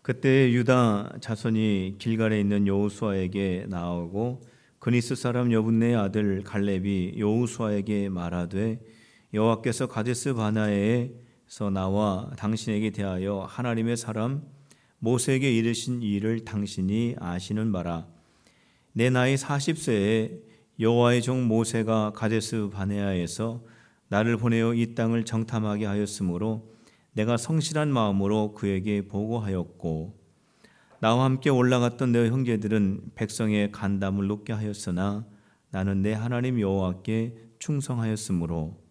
그때 유다 자손이 길갈에 있는 여호수아에게 나오고 그니스 사람 여분네의 아들 갈렙이 여호수아에게 말하되 여호와께서 가데스 바네아에서 나와 당신에게 대하여 하나님의 사람 모세에게 이르신 일을 당신이 아시는 바라. 내 나이 40세에 여호와의 종 모세가 가데스 바네아에서 나를 보내어 이 땅을 정탐하게 하였으므로 내가 성실한 마음으로 그에게 보고하였고 나와 함께 올라갔던 내 형제들은 백성의 간담을 높게 하였으나 나는 내 하나님 여호와께 충성하였으므로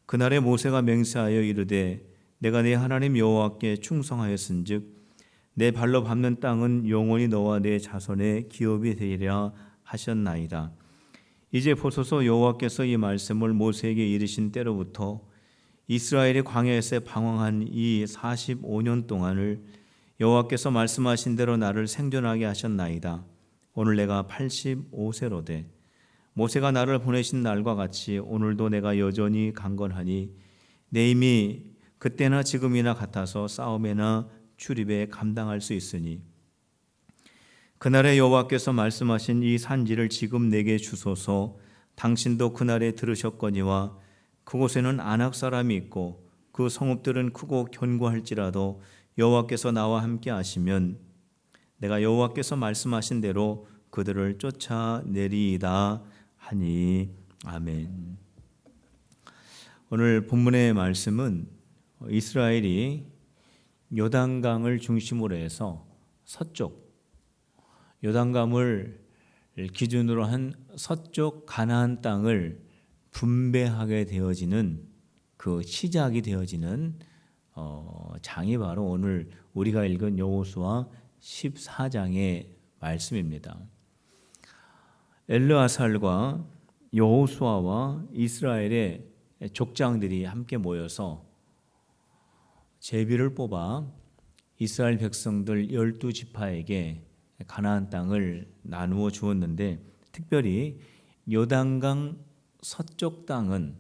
그날에 모세가 맹세하여 이르되 내가 내 하나님 여호와께 충성하였은즉 내 발로 밟는 땅은 영원히 너와 내 자손의 기업이 되리라 하셨나이다. 이제 보소서 여호와께서 이 말씀을 모세에게 이르신 때로부터 이스라엘이 광야에서 방황한 이 45년 동안을 여호와께서 말씀하신 대로 나를 생존하게 하셨나이다. 오늘 내가 85세로되 모세가 나를 보내신 날과 같이 오늘도 내가 여전히 강건하니 내 힘이 그때나 지금이나 같아서 싸움에나 출입에 감당할 수 있으니 그날에 여호와께서 말씀하신 이 산지를 지금 내게 주소서. 당신도 그날에 들으셨거니와 그곳에는 아낙 사람이 있고 그 성읍들은 크고 견고할지라도 여호와께서 나와 함께 하시면 내가 여호와께서 말씀하신 대로 그들을 쫓아내리이다 하니. 아멘. 오늘 본문의 말씀은 이스라엘이 요단강을 중심으로 해서 서쪽 요단강을 기준으로 한 서쪽 가나안 땅을 분배하게 되어지는 그 시작이 되어지는 장이 바로 오늘 우리가 읽은 여호수아 14장의 말씀입니다. 엘르아살과 여호수아와 이스라엘의 족장들이 함께 모여서 제비를 뽑아 이스라엘 백성들 12지파에게 가나안 땅을 나누어 주었는데 특별히 요단강 서쪽 땅은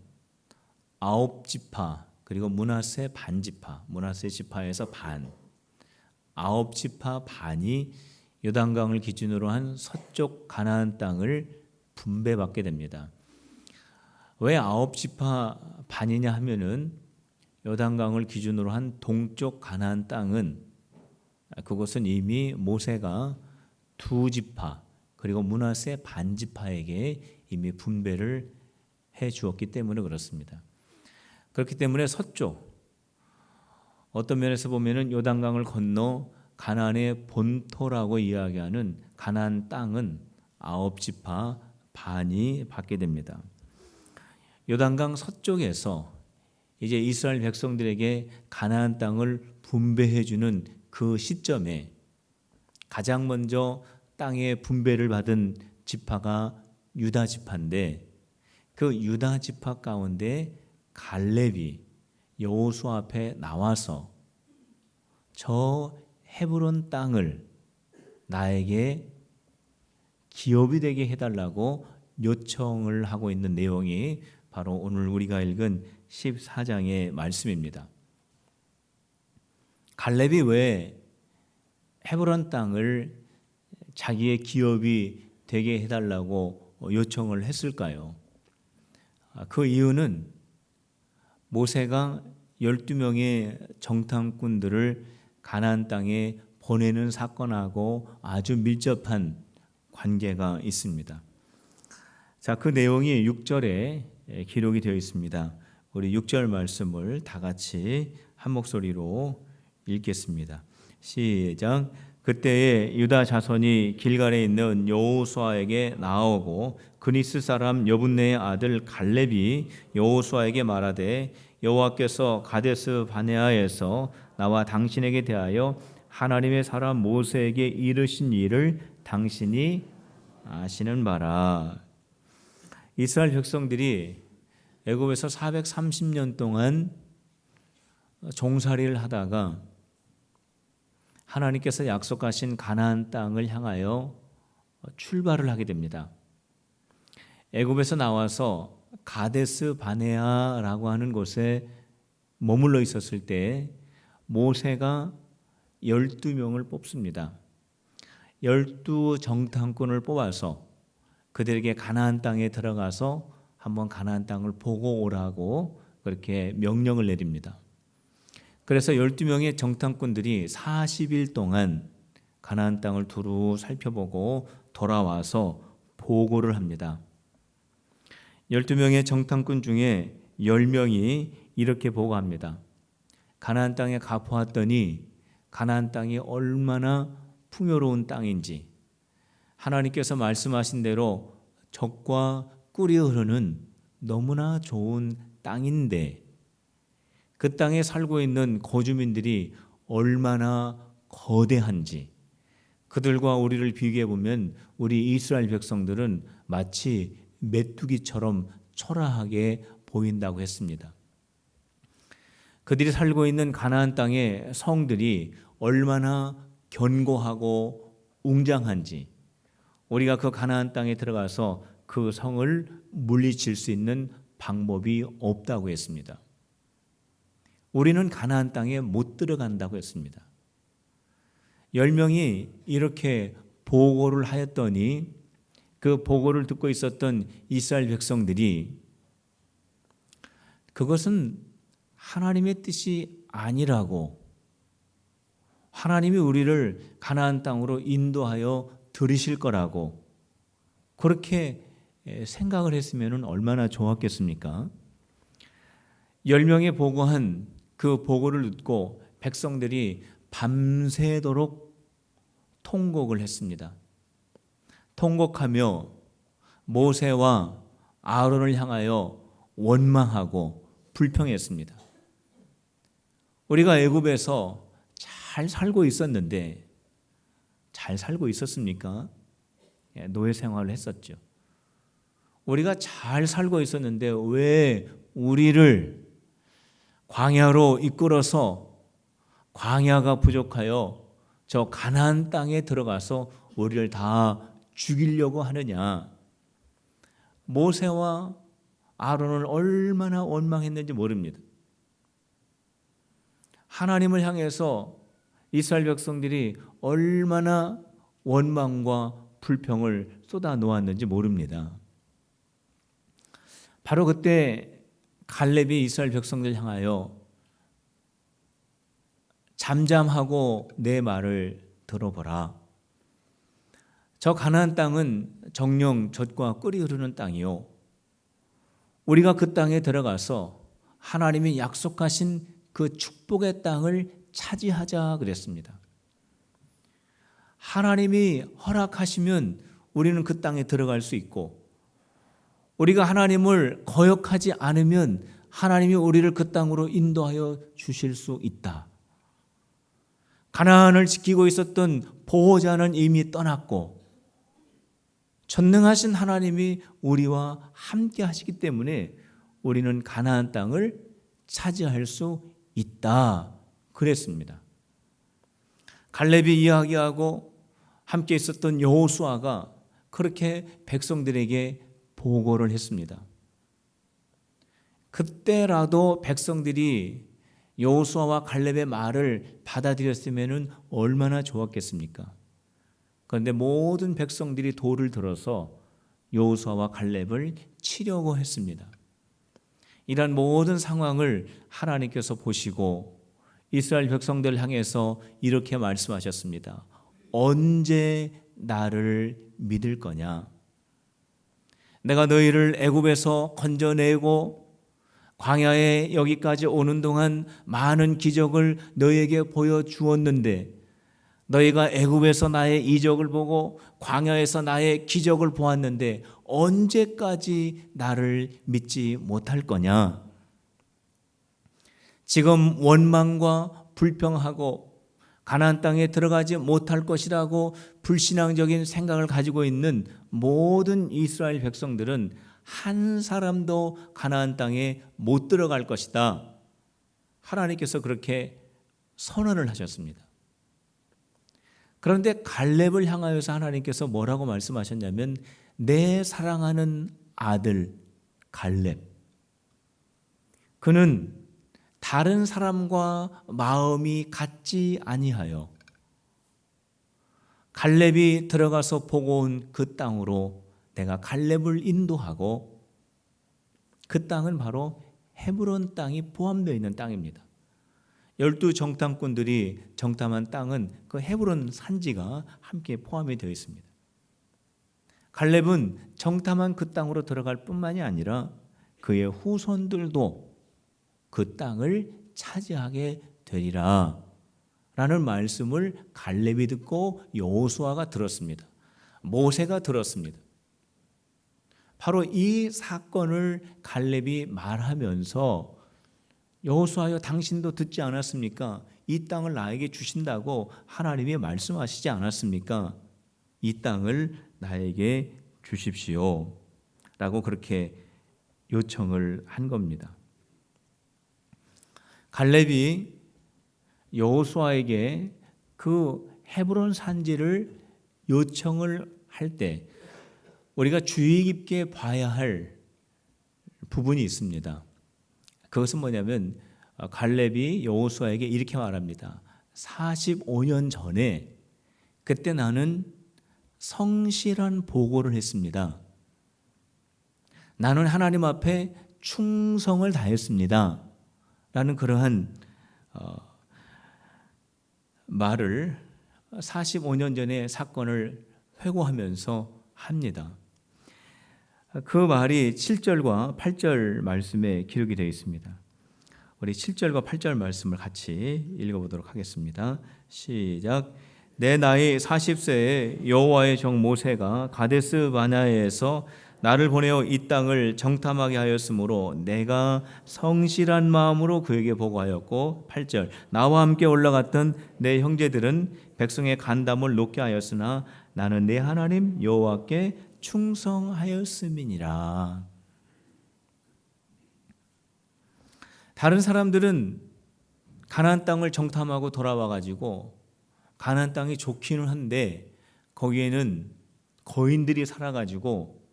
9지파 그리고 므낫세 반지파, 므낫세 지파에서 반, 9지파 반이 요단강을 기준으로 한 서쪽 가나안 땅을 분배받게 됩니다. 왜 9지파 반이냐 하면은 요단강을 기준으로 한 동쪽 가나안 땅은 그것은 이미 모세가 2지파 그리고 므낫세 반지파에게 이미 분배를 해 주었기 때문에 그렇습니다. 그렇기 때문에 서쪽 어떤 면에서 보면은 요단강을 건너 가나안의 본토라고 이야기하는 가나안 땅은 9지파 반이 받게 됩니다. 요단강 서쪽에서 이제 이스라엘 백성들에게 가나안 땅을 분배해 주는 그 시점에 가장 먼저 땅의 분배를 받은 지파가 유다 지파인데 그 유다 지파 가운데 갈렙이 여호수아 앞에 나와서 저 헤브론 땅을 나에게 기업이 되게 해달라고 요청을 하고 있는 내용이 바로 오늘 우리가 읽은 14장의 말씀입니다. 갈렙이 왜 헤브론 땅을 자기의 기업이 되게 해달라고 요청을 했을까요? 그 이유는 모세가 12명의 정탐꾼들을 가나안 땅에 보내는 사건하고 아주 밀접한 관계가 있습니다. 자, 그 내용이 6절에 기록이 되어 있습니다. 우리 6절 말씀을 다 같이 한 목소리로 읽겠습니다. 시작. 그때에 유다 자손이 길갈에 있는 여호수아에게 나오고 그니스 사람 여분네의 아들 갈렙이 여호수아에게 말하되 여호와께서 가데스 바네아에서 나와 당신에게 대하여 하나님의 사람 모세에게 이르신 일을 당신이 아시는 바라. 이스라엘 백성들이 애굽에서 430년 동안 종살이를 하다가 하나님께서 약속하신 가나안 땅을 향하여 출발을 하게 됩니다. 애굽에서 나와서 가데스 바네아라고 하는 곳에 머물러 있었을 때 모세가 12명을 뽑습니다. 12 정탐꾼을 뽑아서 그들에게 가나안 땅에 들어가서 한번 가나안 땅을 보고 오라고 그렇게 명령을 내립니다. 그래서 12명의 정탐꾼들이 40일 동안 가나안 땅을 두루 살펴보고 돌아와서 보고를 합니다. 12명의 정탐꾼 중에 10명이 이렇게 보고합니다. 가나안 땅에 가보았더니 가나안 땅이 얼마나 풍요로운 땅인지, 하나님께서 말씀하신 대로 젖과 꿀이 흐르는 너무나 좋은 땅인데 그 땅에 살고 있는 거주민들이 얼마나 거대한지, 그들과 우리를 비교해 보면 우리 이스라엘 백성들은 마치 메뚜기처럼 초라하게 보인다고 했습니다. 그들이 살고 있는 가나안 땅의 성들이 얼마나 견고하고 웅장한지, 우리가 그 가나안 땅에 들어가서 그 성을 물리칠 수 있는 방법이 없다고 했습니다. 우리는 가나안 땅에 못 들어간다고 했습니다. 10명이 이렇게 보고를 하였더니 그 보고를 듣고 있었던 이스라엘 백성들이 그것은 하나님의 뜻이 아니라고, 하나님이 우리를 가나안 땅으로 인도하여 들이실 거라고 그렇게 생각을 했으면 얼마나 좋았겠습니까? 10명이 보고한 그 보고를 듣고 백성들이 밤새도록 통곡을 했습니다. 통곡하며 모세와 아론을 향하여 원망하고 불평했습니다. 우리가 애굽에서 잘 살고 있었는데, 잘 살고 있었습니까? 노예 생활을 했었죠. 우리가 잘 살고 있었는데 왜 우리를 광야로 이끌어서 광야가 부족하여 저 가나안 땅에 들어가서 우리를 다 죽이려고 하느냐. 모세와 아론을 얼마나 원망했는지 모릅니다. 하나님을 향해서 이스라엘 백성들이 얼마나 원망과 불평을 쏟아 놓았는지 모릅니다. 바로 그때 갈렙이 이스라엘 백성들 향하여 잠잠하고 내 말을 들어보라. 저 가나안 땅은 정녕 젖과 꿀이 흐르는 땅이요, 우리가 그 땅에 들어가서 하나님이 약속하신 그 축복의 땅을 차지하자 그랬습니다. 하나님이 허락하시면 우리는 그 땅에 들어갈 수 있고, 우리가 하나님을 거역하지 않으면 하나님이 우리를 그 땅으로 인도하여 주실 수 있다. 가나안을 지키고 있었던 보호자는 이미 떠났고 전능하신 하나님이 우리와 함께 하시기 때문에 우리는 가나안 땅을 차지할 수 있다 그랬습니다. 갈렙이 이야기하고 함께 있었던 여호수아가 그렇게 백성들에게 보고를 했습니다. 그때라도 백성들이 여호수아와 갈렙의 말을 받아들였으면 얼마나 좋았겠습니까? 그런데 모든 백성들이 돌을 들어서 여호수아와 갈렙을 치려고 했습니다. 이런 모든 상황을 하나님께서 보시고 이스라엘 백성들을 향해서 이렇게 말씀하셨습니다. 언제 나를 믿을 거냐? 내가 너희를 애굽에서 건져내고 광야에 여기까지 오는 동안 많은 기적을 너희에게 보여주었는데 너희가 애굽에서 나의 이적을 보고 광야에서 나의 기적을 보았는데 언제까지 나를 믿지 못할 거냐? 지금 원망과 불평하고 가나안 땅에 들어가지 못할 것이라고 불신앙적인 생각을 가지고 있는 모든 이스라엘 백성들은 한 사람도 가나안 땅에 못 들어갈 것이다. 하나님께서 그렇게 선언을 하셨습니다. 그런데 갈렙을 향하여서 하나님께서 뭐라고 말씀하셨냐면 내 사랑하는 아들 갈렙, 그는 다른 사람과 마음이 같지 아니하여 갈렙이 들어가서 보고 온 그 땅으로 내가 갈렙을 인도하고, 그 땅은 바로 헤브론 땅이 포함되어 있는 땅입니다. 12 정탐꾼들이 정탐한 땅은 그 헤브론 산지가 함께 포함이 되어 있습니다. 갈렙은 정탐한 그 땅으로 들어갈 뿐만이 아니라 그의 후손들도 그 땅을 차지하게 되리라 라는 말씀을 갈렙이 듣고 여호수아가 들었습니다. 모세가 들었습니다. 바로 이 사건을 갈렙이 말하면서 여호수아여, 당신도 듣지 않았습니까? 이 땅을 나에게 주신다고 하나님이 말씀하시지 않았습니까? 이 땅을 나에게 주십시오 라고 그렇게 요청을 한 겁니다. 갈렙이 여호수아에게 그 헤브론 산지를 요청을 할 때 우리가 주의 깊게 봐야 할 부분이 있습니다. 그것은 뭐냐면 갈렙이 여호수아에게 이렇게 말합니다. 45년 전에 그때 나는 성실한 보고를 했습니다. 나는 하나님 앞에 충성을 다했습니다 라는 그러한 말을 45년 전의 사건을 회고하면서 합니다. 그 말이 7절과 8절 말씀에 기록이 되어 있습니다. 우리 7절과 8절 말씀을 같이 읽어보도록 하겠습니다. 시작. 내 나이 40세에 여호와의 종 모세가 가데스 바네아에서 나를 보내어 이 땅을 정탐하게 하였으므로 내가 성실한 마음으로 그에게 보고하였고, 8절. 나와 함께 올라갔던 내 형제들은 백성의 간담을 놓게 하였으나 나는 내 하나님 여호와께 충성하였음이니라. 다른 사람들은 가나안 땅을 정탐하고 돌아와 가지고 가나안 땅이 좋기는 한데 거기에는 거인들이 살아 가지고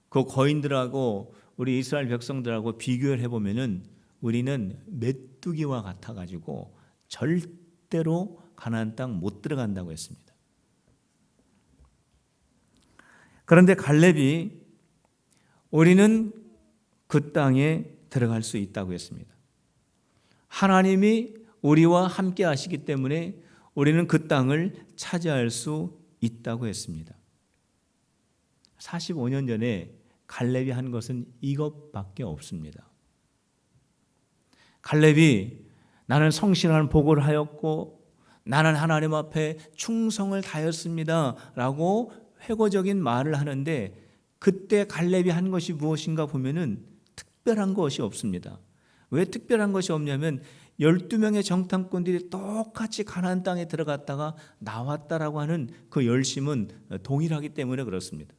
그 거인들하고 우리 이스라엘 백성들하고 비교를 해보면은 우리는 메뚜기와 같아 가지고 절대로 가나안 땅 못 들어간다고 했습니다. 그런데 갈렙이 우리는 그 땅에 들어갈 수 있다고 했습니다. 하나님이 우리와 함께 하시기 때문에 우리는 그 땅을 차지할 수 있다고 했습니다. 45년 전에 갈렙이 한 것은 이것밖에 없습니다. 갈렙이 나는 성실한 보고를 하였고 나는 하나님 앞에 충성을 다했습니다 라고 회고적인 말을 하는데, 그때 갈렙이 한 것이 무엇인가 보면은 특별한 것이 없습니다. 왜 특별한 것이 없냐면 12명의 정탐꾼들이 똑같이 가나안 땅에 들어갔다가 나왔다라고 하는 그 열심은 동일하기 때문에 그렇습니다.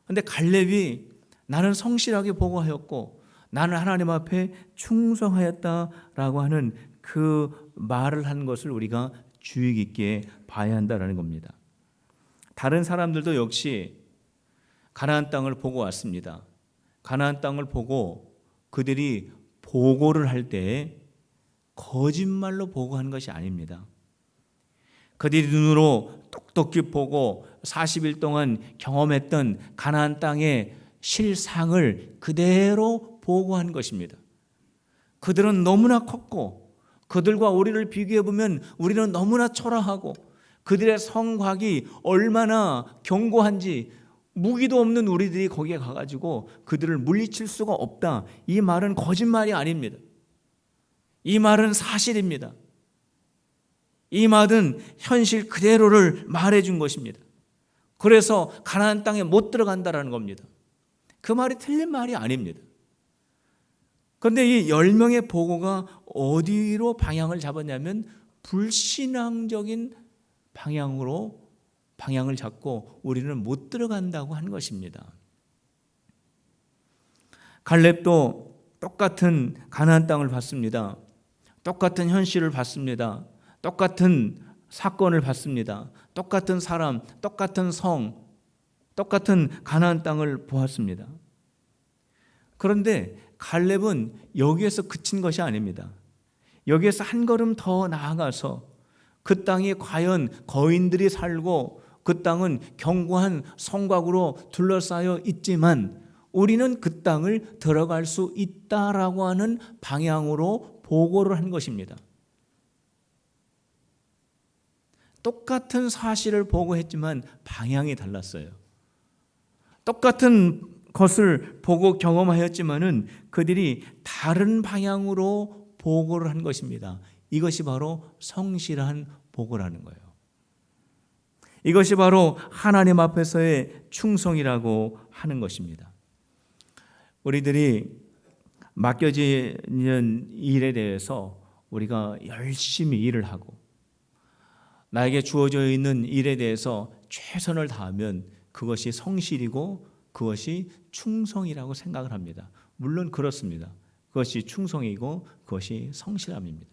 그런데 갈렙이 나는 성실하게 보고하였고 나는 하나님 앞에 충성하였다라고 하는 그 말을 한 것을 우리가 주의 깊게 봐야 한다는 겁니다. 다른 사람들도 역시 가나안 땅을 보고 왔습니다. 가나안 땅을 보고 그들이 보고를 할 때 거짓말로 보고한 것이 아닙니다. 그들이 눈으로 똑똑히 보고 40일 동안 경험했던 가나안 땅의 실상을 그대로 보고한 것입니다. 그들은 너무나 컸고 그들과 우리를 비교해 보면 우리는 너무나 초라하고 그들의 성곽이 얼마나 견고한지 무기도 없는 우리들이 거기에 가가지고 그들을 물리칠 수가 없다. 이 말은 거짓말이 아닙니다. 이 말은 사실입니다. 이 말은 현실 그대로를 말해준 것입니다. 그래서 가나안 땅에 못 들어간다라는 겁니다. 그 말이 틀린 말이 아닙니다. 그런데 이 10명의 보고가 어디로 방향을 잡았냐면 불신앙적인 방향을 잡고 우리는 못 들어간다고 한 것입니다. 갈렙도 똑같은 가나안 땅을 봤습니다. 똑같은 현실을 봤습니다. 똑같은 사건을 봤습니다. 똑같은 사람, 똑같은 성, 똑같은 가나안 땅을 보았습니다. 그런데 갈렙은 여기에서 그친 것이 아닙니다. 여기에서 한 걸음 더 나아가서 그 땅이 과연 거인들이 살고 그 땅은 견고한 성곽으로 둘러싸여 있지만 우리는 그 땅을 들어갈 수 있다라고 하는 방향으로 보고를 한 것입니다. 똑같은 사실을 보고했지만 방향이 달랐어요. 똑같은 것을 보고 경험하였지만은 그들이 다른 방향으로 보고를 한 것입니다. 이것이 바로 성실한 보고라는 거예요. 이것이 바로 하나님 앞에서의 충성이라고 하는 것입니다. 우리들이 맡겨지는 일에 대해서 우리가 열심히 일을 하고 나에게 주어져 있는 일에 대해서 최선을 다하면 그것이 성실이고 그것이 충성이라고 생각을 합니다. 물론 그렇습니다. 그것이 충성이고 그것이 성실함입니다.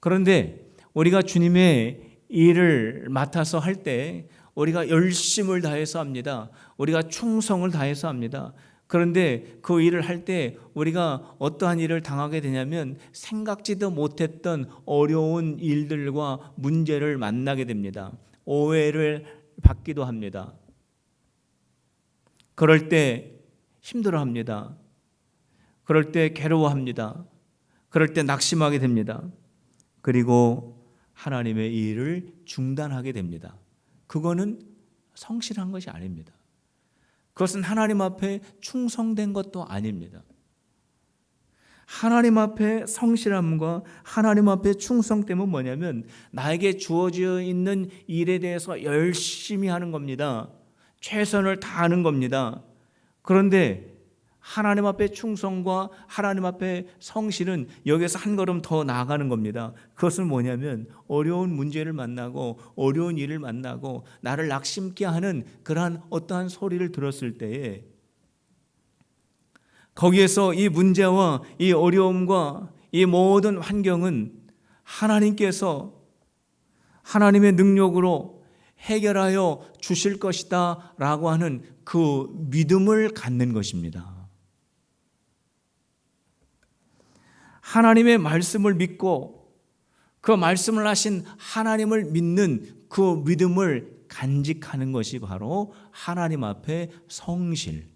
그런데 우리가 주님의 일을 맡아서 할 때 우리가 열심을 다해서 합니다. 우리가 충성을 다해서 합니다. 그런데 그 일을 할 때 우리가 어떠한 일을 당하게 되냐면 생각지도 못했던 어려운 일들과 문제를 만나게 됩니다. 오해를 받기도 합니다. 그럴 때 힘들어합니다. 그럴 때 괴로워합니다. 그럴 때 낙심하게 됩니다. 그리고 하나님의 일을 중단하게 됩니다. 그거는 성실한 것이 아닙니다. 그것은 하나님 앞에 충성된 것도 아닙니다. 하나님 앞에 성실함과 하나님 앞에 충성됨은 뭐냐면 나에게 주어져 있는 일에 대해서 열심히 하는 겁니다. 최선을 다하는 겁니다. 그런데 하나님 앞에 충성과 하나님 앞에 성실은 여기서 한 걸음 더 나아가는 겁니다. 그것은 뭐냐면 어려운 문제를 만나고 어려운 일을 만나고 나를 낙심케 하는 그러한 어떠한 소리를 들었을 때에 거기에서 이 문제와 이 어려움과 이 모든 환경은 하나님께서 하나님의 능력으로 해결하여 주실 것이다 라고 하는 그 믿음을 갖는 것입니다. 하나님의 말씀을 믿고 그 말씀을 하신 하나님을 믿는 그 믿음을 간직하는 것이 바로 하나님 앞에 성실,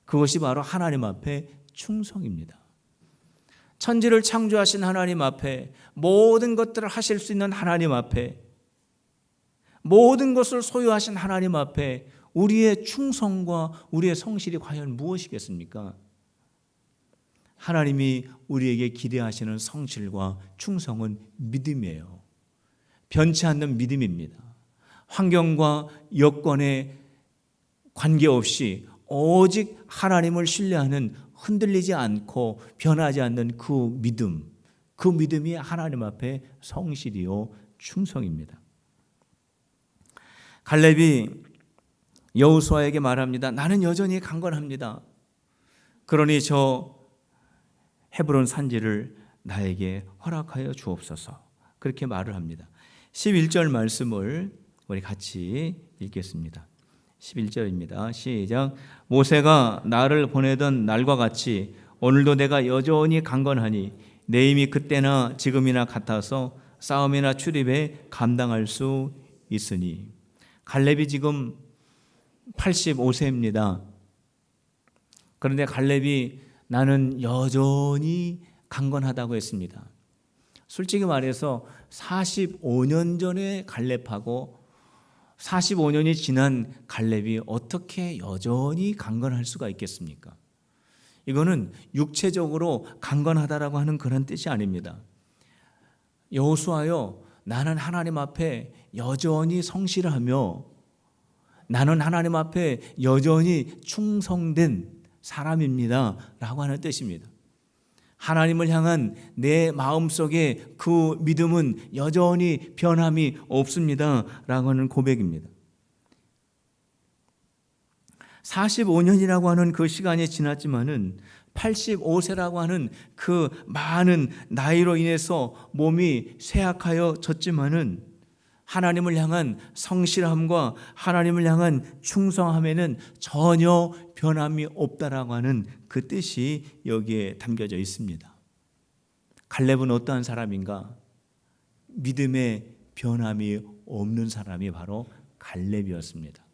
그것이 바로 하나님 앞에 충성입니다. 천지를 창조하신 하나님 앞에, 모든 것들을 하실 수 있는 하나님 앞에, 모든 것을 소유하신 하나님 앞에 우리의 충성과 우리의 성실이 과연 무엇이겠습니까? 하나님이 우리에게 기대하시는 성실과 충성은 믿음이에요. 변치 않는 믿음입니다. 환경과 여건에 관계없이 오직 하나님을 신뢰하는 흔들리지 않고 변하지 않는 그 믿음, 그 믿음이 하나님 앞에 성실이요 충성입니다. 갈렙이 여호수아에게 말합니다. 나는 여전히 강건합니다. 그러니 저 헤브론 산지를 나에게 허락하여 주옵소서. 그렇게 말을 합니다. 11절 말씀을 우리 같이 읽겠습니다. 11절입니다. 시작. 모세가 나를 보내던 날과 같이 오늘도 내가 여전히 강건하니 내 힘이 그때나 지금이나 같아서 싸움이나 출입에 감당할 수 있으니. 갈렙이 지금 85세입니다. 그런데 갈렙이 나는 여전히 강건하다고 했습니다. 솔직히 말해서 45년 전에 갈렙하고 45년이 지난 갈렙이 어떻게 여전히 강건할 수가 있겠습니까? 이거는 육체적으로 강건하다라고 하는 그런 뜻이 아닙니다. 여호수아여, 나는 하나님 앞에 여전히 성실하며 나는 하나님 앞에 여전히 충성된 사람입니다 라고 하는 뜻입니다. 하나님을 향한 내 마음속에 그 믿음은 여전히 변함이 없습니다 라고 하는 고백입니다. 45년이라고 하는 그 시간이 지났지만은 85세라고 하는 그 많은 나이로 인해서 몸이 쇠약하여 졌지만은 하나님을 향한 성실함과 하나님을 향한 충성함에는 전혀 변함이 없다라고 하는 그 뜻이 여기에 담겨져 있습니다. 갈렙은 어떠한 사람인가? 믿음의 변함이 없는 사람이 바로 갈렙이었습니다.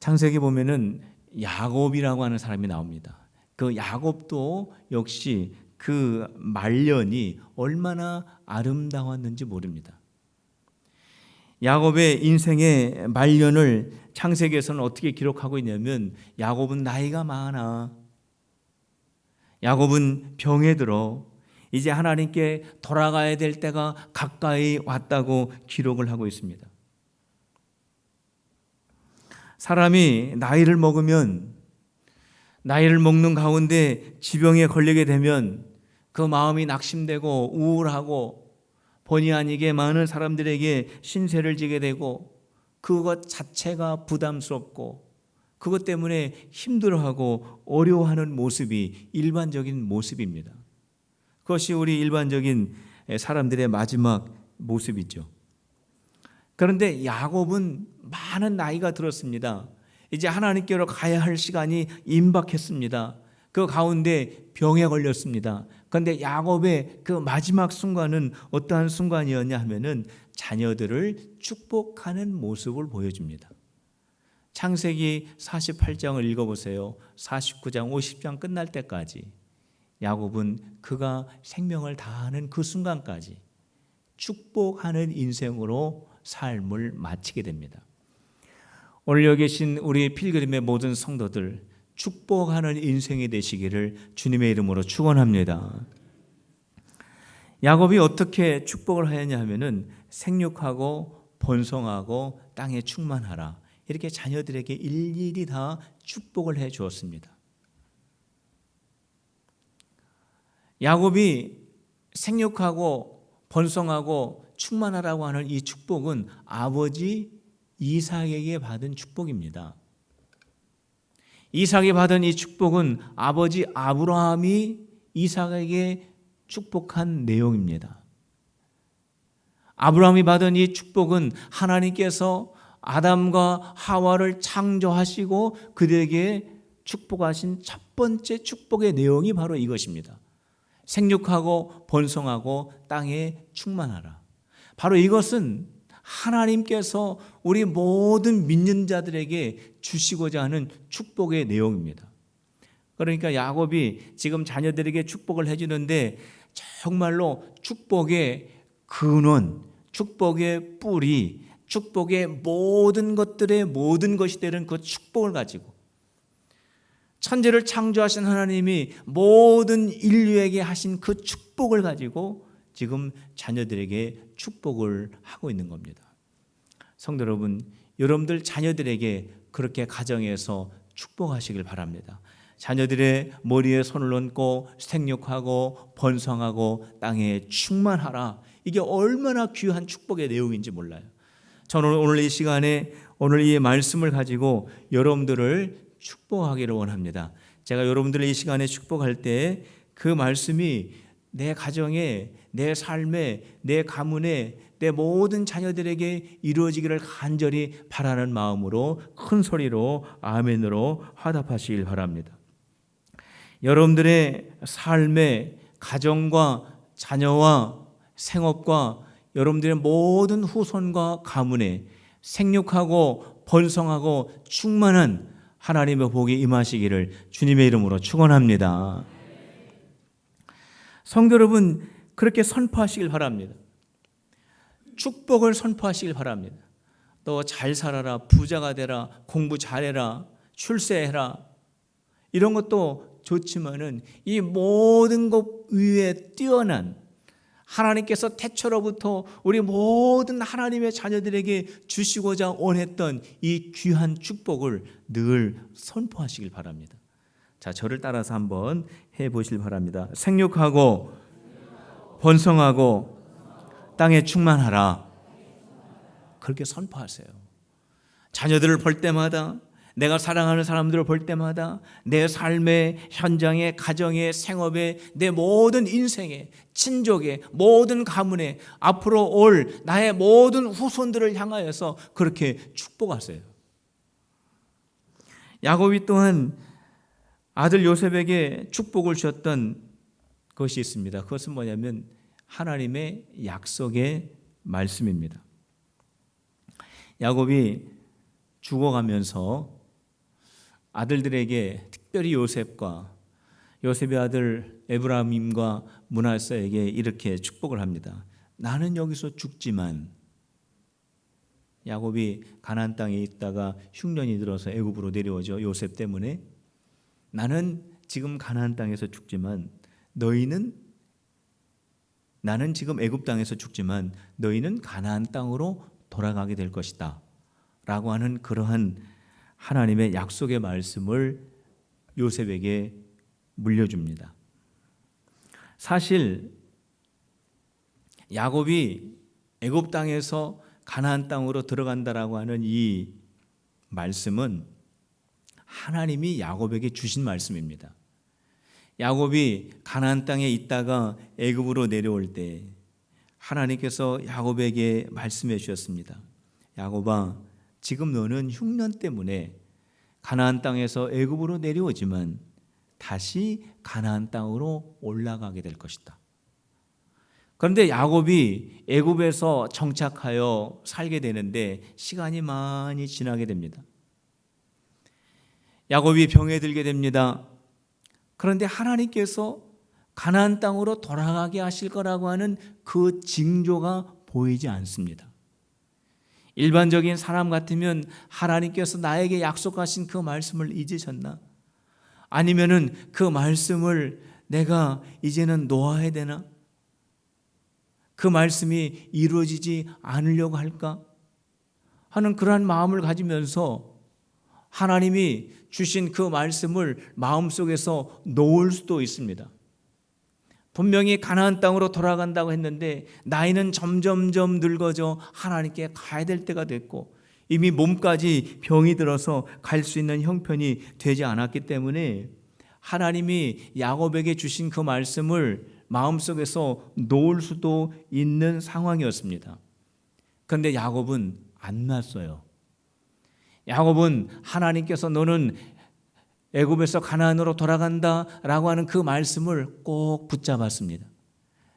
창세기 보면은 야곱이라고 하는 사람이 나옵니다. 그 야곱도 역시 그 말년이 얼마나 아름다웠는지 모릅니다. 야곱의 인생의 말년을 창세기에서는 어떻게 기록하고 있냐면, 야곱은 나이가 많아, 야곱은 병에 들어, 이제 하나님께 돌아가야 될 때가 가까이 왔다고 기록을 하고 있습니다. 사람이 나이를 먹으면, 나이를 먹는 가운데 지병에 걸리게 되면 그 마음이 낙심되고 우울하고 본의 아니게 많은 사람들에게 신세를 지게 되고, 그것 자체가 부담스럽고 그것 때문에 힘들어하고 어려워하는 모습이 일반적인 모습입니다. 그것이 우리 일반적인 사람들의 마지막 모습이죠. 그런데 야곱은 많은 나이가 들었습니다. 이제 하나님께로 가야 할 시간이 임박했습니다. 그 가운데 병에 걸렸습니다. 그런데 야곱의 그 마지막 순간은 어떠한 순간이었냐 하면은 자녀들을 축복하는 모습을 보여줍니다. 창세기 48장을 읽어보세요. 49장 50장 끝날 때까지 야곱은 그가 생명을 다하는 그 순간까지 축복하는 인생으로 삶을 마치게 됩니다. 오늘 여기 계신 우리 필그림의 모든 성도들, 축복하는 인생이 되시기를 주님의 이름으로 축원합니다. 야곱이 어떻게 축복을 하였냐 하면은 생육하고 번성하고 땅에 충만하라, 이렇게 자녀들에게 일일이 다 축복을 해 주었습니다. 야곱이 생육하고 번성하고 충만하라고 하는 이 축복은 아버지 이삭에게 받은 축복입니다. 이삭이 받은 이 축복은 아버지 아브라함이 이삭에게 축복한 내용입니다. 아브라함이 받은 이 축복은 하나님께서 아담과 하와를 창조하시고 그들에게 축복하신 첫 번째 축복의 내용이 바로 이것입니다. 생육하고 번성하고 땅에 충만하라. 바로 이것은 하나님께서 우리 모든 믿는 자들에게 주시고자 하는 축복의 내용입니다. 그러니까 야곱이 지금 자녀들에게 축복을 해주는데 정말로 축복의 근원, 축복의 뿌리, 축복의 모든 것들의 모든 것이 되는 그 축복을 가지고, 천지를 창조하신 하나님이 모든 인류에게 하신 그 축복을 가지고 지금 자녀들에게 축복을 하고 있는 겁니다. 성도 여러분, 여러분들 자녀들에게 그렇게 가정에서 축복하시길 바랍니다. 자녀들의 머리에 손을 얹고 생육하고 번성하고 땅에 충만하라. 이게 얼마나 귀한 축복의 내용인지 몰라요. 저는 오늘 이 시간에 오늘 이 말씀을 가지고 여러분들을 축복하기를 원합니다. 제가 여러분들의 이 시간에 축복할 때 그 말씀이 내 가정에, 내 삶에, 내 가문에, 내 모든 자녀들에게 이루어지기를 간절히 바라는 마음으로 큰 소리로 아멘으로 화답하시길 바랍니다. 여러분들의 삶의 가정과 자녀와 생업과 여러분들의 모든 후손과 가문에 생육하고 번성하고 충만한 하나님의 복이 임하시기를 주님의 이름으로 축원합니다. 성도 여러분, 그렇게 선포하시길 바랍니다. 축복을 선포하시길 바랍니다. 너 잘 살아라, 부자가 되라, 공부 잘해라, 출세해라, 이런 것도 좋지만은 이 모든 것 위에 뛰어난 하나님께서 태초로부터 우리 모든 하나님의 자녀들에게 주시고자 원했던 이 귀한 축복을 늘 선포하시길 바랍니다. 자, 저를 따라서 한번 해보시길 바랍니다. 생육하고 번성하고 땅에 충만하라. 그렇게 선포하세요. 자녀들을 볼 때마다, 내가 사랑하는 사람들을 볼 때마다, 내 삶의 현장에, 가정에, 생업에, 내 모든 인생에, 친족에, 모든 가문에 앞으로 올 나의 모든 후손들을 향하여서 그렇게 축복하세요. 야곱이 또한 아들 요셉에게 축복을 주었던 것이 있습니다. 그것은 뭐냐면 하나님의 약속의 말씀입니다. 야곱이 죽어가면서 아들들에게, 특별히 요셉과 요셉의 아들 에브라임과 므낫세에게 이렇게 축복을 합니다. 나는 여기서 죽지만, 야곱이 가나안 땅에 있다가 흉년이 들어서 애굽으로 내려오죠. 요셉 때문에. 나는 지금 가나안 땅에서 죽지만 나는 지금 애굽 땅에서 죽지만 너희는 가나안 땅으로 돌아가게 될 것이다 라고 하는 그러한 하나님의 약속의 말씀을 요셉에게 물려줍니다. 사실 야곱이 애굽 땅에서 가나안 땅으로 들어간다라고 하는 이 말씀은 하나님이 야곱에게 주신 말씀입니다. 야곱이 가나안 땅에 있다가 애굽으로 내려올 때 하나님께서 야곱에게 말씀해 주셨습니다. 야곱아, 지금 너는 흉년 때문에 가나안 땅에서 애굽으로 내려오지만 다시 가나안 땅으로 올라가게 될 것이다. 그런데 야곱이 애굽에서 정착하여 살게 되는데 시간이 많이 지나게 됩니다. 야곱이 병에 들게 됩니다. 그런데 하나님께서 가나안 땅으로 돌아가게 하실 거라고 하는 그 징조가 보이지 않습니다. 일반적인 사람 같으면 하나님께서 나에게 약속하신 그 말씀을 잊으셨나? 아니면은 그 말씀을 내가 이제는 놓아야 되나? 그 말씀이 이루어지지 않으려고 할까? 하는 그러한 마음을 가지면서 하나님이 주신 그 말씀을 마음속에서 놓을 수도 있습니다. 분명히 가나안 땅으로 돌아간다고 했는데 나이는 점점점 늙어져 하나님께 가야 될 때가 됐고 이미 몸까지 병이 들어서 갈 수 있는 형편이 되지 않았기 때문에 하나님이 야곱에게 주신 그 말씀을 마음속에서 놓을 수도 있는 상황이었습니다. 그런데 야곱은 안 놨어요. 야곱은 하나님께서 너는 애굽에서 가나안으로 돌아간다라고 하는 그 말씀을 꼭 붙잡았습니다.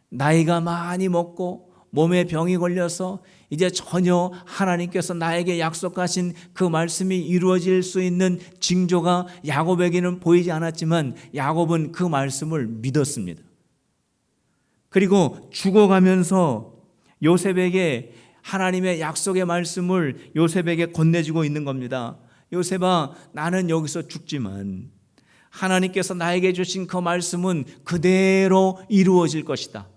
나이가 많이 먹고 몸에 병이 걸려서 이제 전혀 하나님께서 나에게 약속하신 그 말씀이 이루어질 수 있는 징조가 야곱에게는 보이지 않았지만 야곱은 그 말씀을 믿었습니다. 그리고 죽어가면서 요셉에게 하나님의 약속의 말씀을 요셉에게 건네주고 있는 겁니다. 요셉아, 나는 여기서 죽지만 하나님께서 나에게 주신 그 말씀은 그대로 이루어질 것이다.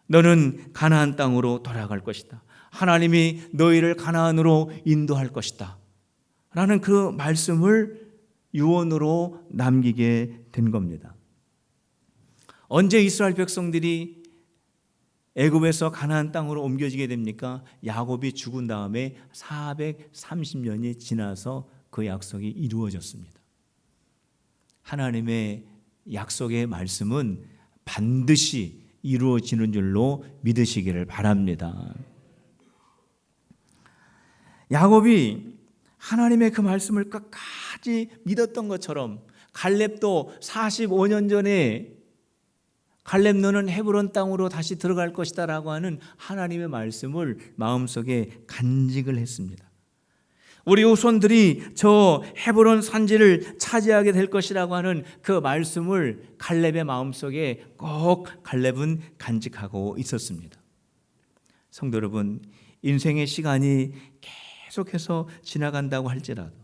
너는 가나안 땅으로 돌아갈 것이다. 하나님이 너희를 가나안으로 인도할 것이다. 라는 그 말씀을 유언으로 남기게 된 겁니다. 언제 이스라엘 백성들이 애굽에서 가나안 땅으로 옮겨지게 됩니까? 야곱이 죽은 다음에 430년이 지나서 그 약속이 이루어졌습니다. 하나님의 약속의 말씀은 반드시 이루어지는 줄로 믿으시기를 바랍니다. 야곱이 하나님의 그 말씀을 끝까지 믿었던 것처럼 갈렙도 45년 전에 갈렙 너는 헤브론 땅으로 다시 들어갈 것이다 라고 하는 하나님의 말씀을 마음속에 간직을 했습니다. 우리 후손들이 저 헤브론 산지를 차지하게 될 것이라고 하는 그 말씀을 갈렙의 마음속에 꼭 갈렙은 간직하고 있었습니다. 성도 여러분, 인생의 시간이 계속해서 지나간다고 할지라도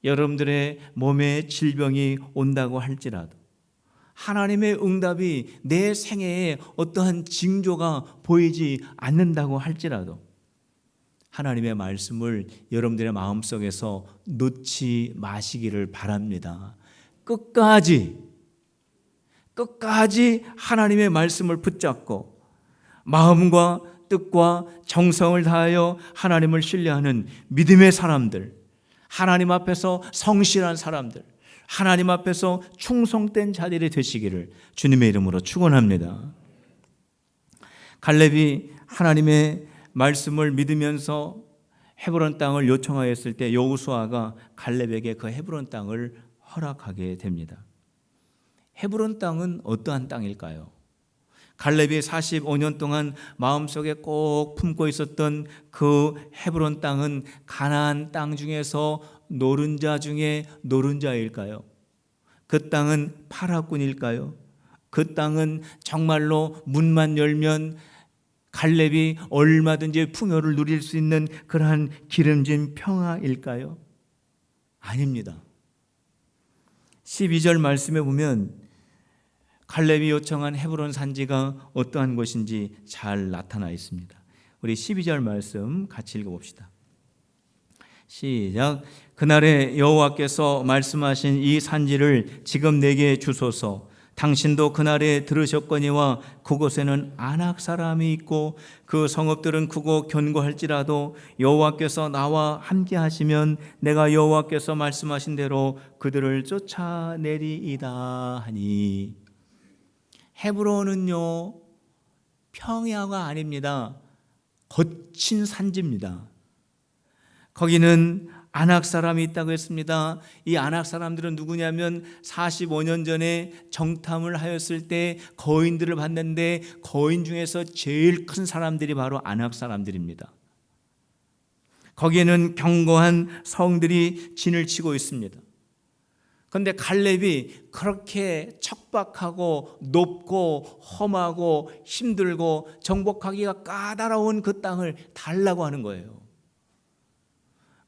여러분들의 몸에 질병이 온다고 할지라도 하나님의 응답이 내 생애에 어떠한 징조가 보이지 않는다고 할지라도 하나님의 말씀을 여러분들의 마음속에서 놓지 마시기를 바랍니다. 끝까지 하나님의 말씀을 붙잡고 마음과 뜻과 정성을 다하여 하나님을 신뢰하는 믿음의 사람들, 하나님 앞에서 성실한 사람들, 하나님 앞에서 충성된 자들이 되시기를 주님의 이름으로 축원합니다. 갈렙이 하나님의 말씀을 믿으면서 헤브론 땅을 요청하였을 때 여호수아가 갈렙에게 그 헤브론 땅을 허락하게 됩니다. 헤브론 땅은 어떠한 땅일까요? 갈렙이 45년 동안 마음속에 꼭 품고 있었던 그 헤브론 땅은 가나안 땅 중에서 노른자 중에 노른자일까요? 그 땅은 파라군일까요? 그 땅은 정말로 문만 열면 갈렙이 얼마든지 풍요를 누릴 수 있는 그러한 기름진 평화일까요? 아닙니다. 12절 말씀에 보면 갈렙이 요청한 헤브론 산지가 어떠한 곳인지 잘 나타나 있습니다. 우리 12절 말씀 같이 읽어봅시다. 시작. 그날에 여호와께서 말씀하신 이 산지를 지금 내게 주소서. 당신도 그날에 들으셨거니와 그곳에는 아낙 사람이 있고 그 성읍들은 크고 견고할지라도 여호와께서 나와 함께 하시면 내가 여호와께서 말씀하신 대로 그들을 쫓아내리이다 하니. 헤브론은요 평야가 아닙니다. 거친 산지입니다. 거기는 아낙 사람이 있다고 했습니다. 이 아낙 사람들은 누구냐면 45년 전에 정탐을 하였을 때 거인들을 봤는데 거인 중에서 제일 큰 사람들이 바로 아낙 사람들입니다. 거기에는 견고한 성들이 진을 치고 있습니다. 그런데 갈렙이 그렇게 척박하고 높고 험하고 힘들고 정복하기가 까다로운 그 땅을 달라고 하는 거예요.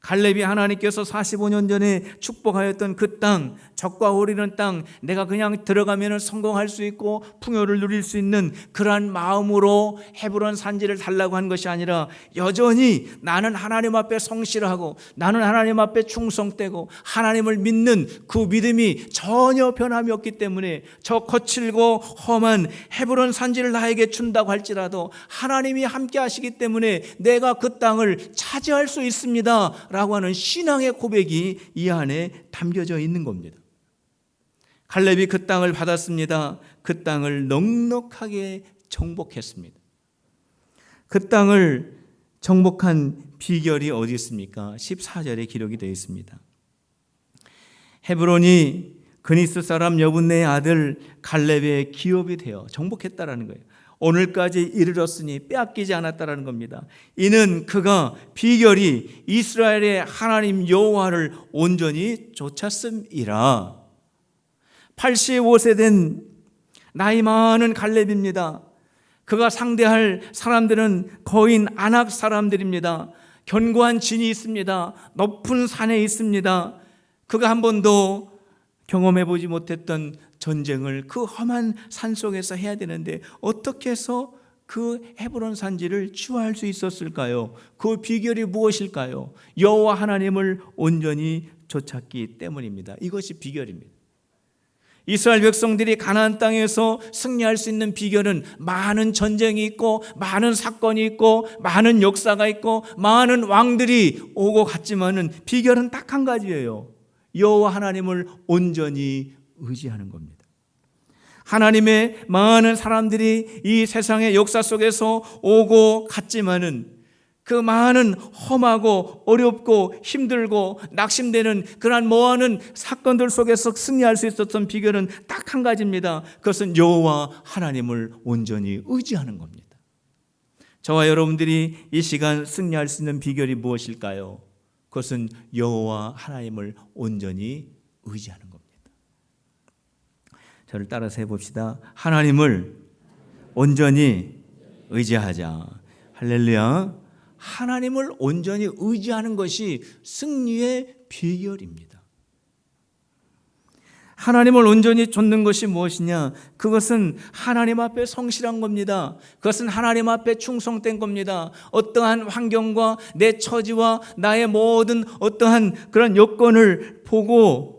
갈렙이 하나님께서 45년 전에 축복하였던 그 땅, 적과 오리는 땅, 내가 그냥 들어가면 성공할 수 있고 풍요를 누릴 수 있는 그러한 마음으로 헤브론 산지를 달라고 한 것이 아니라 여전히 나는 하나님 앞에 성실하고 나는 하나님 앞에 충성되고 하나님을 믿는 그 믿음이 전혀 변함이 없기 때문에 저 거칠고 험한 헤브론 산지를 나에게 준다고 할지라도 하나님이 함께 하시기 때문에 내가 그 땅을 차지할 수 있습니다 라고 하는 신앙의 고백이 이 안에 담겨져 있는 겁니다. 갈렙이 그 땅을 받았습니다. 그 땅을 넉넉하게 정복했습니다. 그 땅을 정복한 비결이 어디 있습니까? 14절에 기록이 되어 있습니다. 헤브론이 그니스 사람 여분네의 아들 갈렙의 기업이 되어 정복했다라는 거예요. 오늘까지 이르렀으니 빼앗기지 않았다라는 겁니다. 이는 그가 비결이 이스라엘의 하나님 여호와를 온전히 쫓았음이라. 85세 된 나이 많은 갈렙입니다. 그가 상대할 사람들은 거인 아낙 사람들입니다. 견고한 진이 있습니다. 높은 산에 있습니다. 그가 한 번도 경험해 보지 못했던 전쟁을 그 험한 산 속에서 해야 되는데 어떻게 해서 그 헤브론 산지를 취하할 수 있었을까요? 그 비결이 무엇일까요? 여호와 하나님을 온전히 쫓았기 때문입니다. 이것이 비결입니다. 이스라엘 백성들이 가나안 땅에서 승리할 수 있는 비결은 많은 전쟁이 있고 많은 사건이 있고 많은 역사가 있고 많은 왕들이 오고 갔지만은 비결은 딱 한 가지예요. 여호와 하나님을 온전히 의지하는 겁니다. 하나님의 많은 사람들이 이 세상의 역사 속에서 오고 갔지만은 그 많은 험하고 어렵고 힘들고 낙심되는 그러한 모아는 사건들 속에서 승리할 수 있었던 비결은 딱 한 가지입니다. 그것은 여호와 하나님을 온전히 의지하는 겁니다. 저와 여러분들이 이 시간 승리할 수 있는 비결이 무엇일까요? 그것은 여호와 하나님을 온전히 의지하는 겁니다. 저를 따라서 해봅시다. 하나님을 온전히 의지하자. 할렐루야. 하나님을 온전히 의지하는 것이 승리의 비결입니다. 하나님을 온전히 좇는 것이 무엇이냐? 그것은 하나님 앞에 성실한 겁니다. 그것은 하나님 앞에 충성된 겁니다. 어떠한 환경과 내 처지와 나의 모든 어떠한 그런 여건을 보고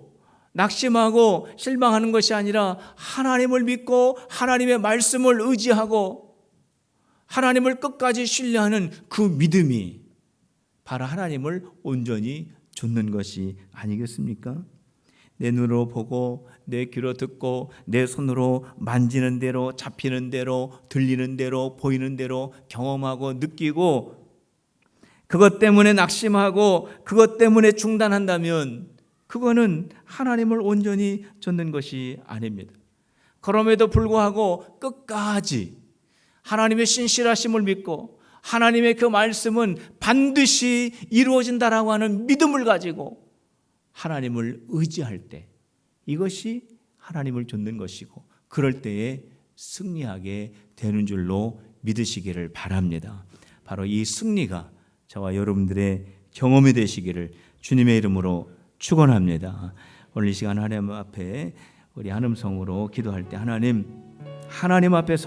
낙심하고 실망하는 것이 아니라 하나님을 믿고 하나님의 말씀을 의지하고 하나님을 끝까지 신뢰하는 그 믿음이 바로 하나님을 온전히 좇는 것이 아니겠습니까? 내 눈으로 보고 내 귀로 듣고 내 손으로 만지는 대로 잡히는 대로 들리는 대로 보이는 대로 경험하고 느끼고 그것 때문에 낙심하고 그것 때문에 중단한다면 그거는 하나님을 온전히 좇는 것이 아닙니다. 그럼에도 불구하고 끝까지 하나님의 신실하심을 믿고 하나님의 그 말씀은 반드시 이루어진다라고 하는 믿음을 가지고 하나님을 의지할 때 이것이 하나님을 좇는 것이고 그럴 때에 승리하게 되는 줄로 믿으시기를 바랍니다. 바로 이 승리가 저와 여러분들의 경험이 되시기를 주님의 이름으로 축원합니다. 오늘 이 시간 하나님 앞에 우리 한음성으로 기도할 때 하나님 앞에